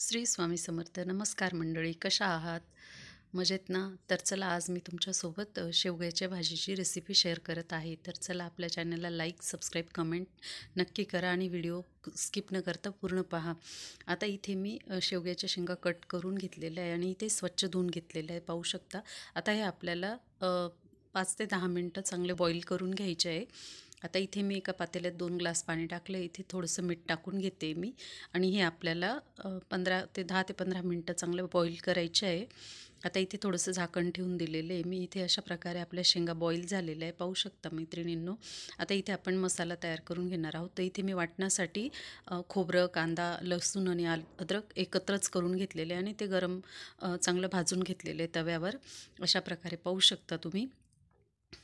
श्री स्वामी समर्थ. नमस्कार मंडळी, कशा आहात? मजेत ना? तर चला आज मी तुमच्यासोबत शेवग्याच्या भाजीची रेसिपी शेअर करत आहे. तर चला आपल्या चॅनलला लाईक, सबस्क्राईब, कमेंट नक्की करा आणि व्हिडिओ स्किप न करता पूर्ण पहा. आता इथे मी शेवग्याच्या शेंगा कट करून घेतलेल्या आहे आणि इथे स्वच्छ धुवून घेतलेलं आहे, पाहू शकता. आता हे आपल्याला 5 ते 10 मिनटं चांगले बॉईल करून घ्यायचे आहे. आता इथे मी एका पातेल्यात 2 ग्लास पाणी टाकलं. इथे थोडंसं मीठ टाकून घेते मी आणि हे आपल्याला 10 ते 15 मिनटं चांगलं बॉईल करायचं आहे. आता इथे थोडंसं झाकण ठेवून दिलेलं आहे मी. इथे अशा प्रकारे आपल्या शेंगा बॉईल झालेल्या आहे, पाहू शकता मैत्रिणींनो. आता इथे आपण मसाला तयार करून घेणार आहोत. तर इथे मी वाटण्यासाठी खोबरं, कांदा, लसूण आणि अद्रक एकत्रच करून घेतलेले आणि ते चांगलं भाजून घेतलेले तव्यावर, अशा प्रकारे पाहू शकता तुम्ही.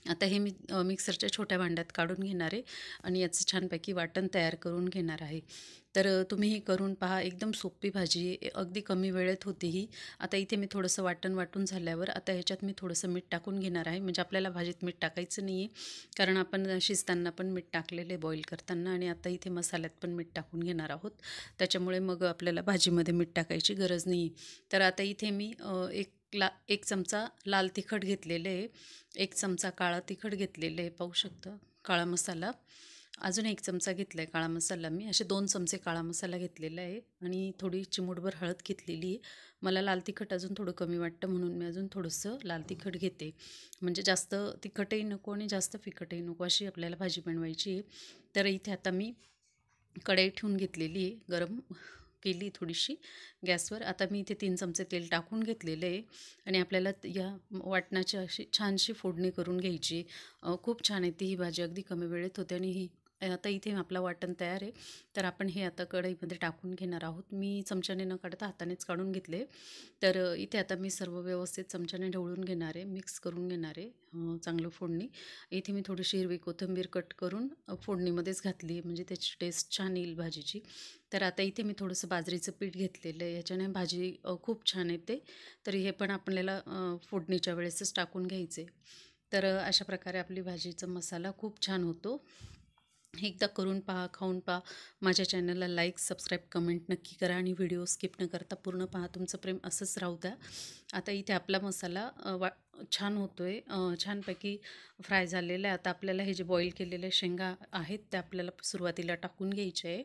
आता हे मी मिक्सरच्या छोट्या भांड्यात काढून घेणार आहे आणि याचं छानपैकी वाटण तयार करून घेणार आहे. तर तुम्ही ही करून पहा, एकदम सोपी भाजी आहे, अगदी कमी वेळेत होते ही. आता इथे मी थोडंसं वाटण वाटून झाल्यावर आता ह्याच्यात मी थोडंसं मीठ टाकून घेणार आहे. म्हणजे आपल्याला भाजीत मीठ टाकायचं नाही आहे, कारण आपण शिजताना पण मीठ टाकलेलं आहे बॉईल करताना, आणि आता इथे मसाल्यात पण मीठ टाकून घेणार आहोत. त्याच्यामुळे मग आपल्याला भाजीमध्ये मीठ टाकायची गरज नाही. तर आता इथे मी एक चमचा लाल तिखट घेतलेले आहे, 1 चमचा काळा तिखट घेतलेले आहे, पाहू शकता. काळा मसाला अजून 1 चमचा घेतला आहे काळा मसाला मी. असे 2 चमचे काळा मसाला घेतलेला आहे आणि थोडी चिमूटभर हळद घेतलेली आहे. मला लाल तिखट अजून थोडं कमी वाटतं, म्हणून मी अजून थोडंसं लाल तिखट घेते. म्हणजे जास्त तिखटही नको आणि जास्त फिकटही नको, अशी आपल्याला भाजी बनवायची आहे. तर इथे आता मी कढई ठेवून घेतलेली आहे, गरम केली थोडीशी गॅसवर. आता मी इथे 3 चमचे तेल टाकून घेतलेलं आहे आणि आपल्याला या वाटणाची अशी छानशी फोडणी करून घ्यायची. खूप छान येते ही भाजी, अगदी कमी वेळेत होते. आणि आता इथे आपलं वाटण तयार आहे. तर आपण हे आता कढईमध्ये टाकून घेणार आहोत. मी चमच्याने न काढता हातानेच काढून घेतले. तर इथे आता मी सर्व व्यवस्थित चमच्याने ढवळून घेणार आहे, मिक्स करून घेणार आहे चांगलं फोडणी. इथे मी थोडीशी हिरवी कोथिंबीर कट करून फोडणीमध्येच घातली आहे, म्हणजे त्याची टेस्ट छान येईल भाजीची. तर आता इथे मी थोडंसं बाजरीचं पीठ घेतलेलं आहे, याच्याने भाजी खूप छान येते. तर हे पण आपल्याला फोडणीच्या वेळेसच टाकून घ्यायचे. तर अशा प्रकारे आपली भाजीचा मसाला खूप छान होतो. एकदा करून पहा, खाऊन पहा. माझ्या चॅनलला लाईक, सबस्क्राईब, कमेंट नक्की करा आणि व्हिडिओ स्किप न करता पूर्ण पहा. तुमचं प्रेम असंच राहू द्या. आता इथे आपला मसाला छान होतो आहे, छानपैकी फ्राय झालेला आहे. आता आपल्याला हे जे बॉईल केलेले शेंगा आहेत ते आपल्याला सुरुवातीला टाकून घ्यायचे आहे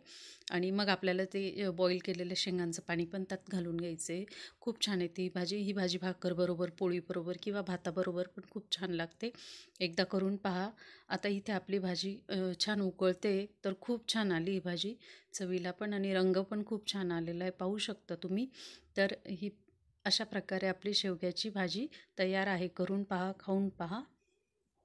आणि मग आपल्याला ते बॉईल केलेल्या शेंगांचं पाणी पण त्यात घालून घ्यायचं आहे. खूप छान येते ही भाजी. ही भाजी भाकरबरोबर, पोळीबरोबर किंवा भाताबरोबर पण खूप छान लागते. एकदा करून पहा. आता इथे आपली भाजी छान उकळते, तर खूप छान आली ही भाजी चवीला पण, आणि रंग पण खूप छान आलेला आहे, पाहू शकता तुम्ही. तर ही अशा प्रकारे आपली शेवग्याची भाजी तयार आहे. करून पहा, खाऊन पहा.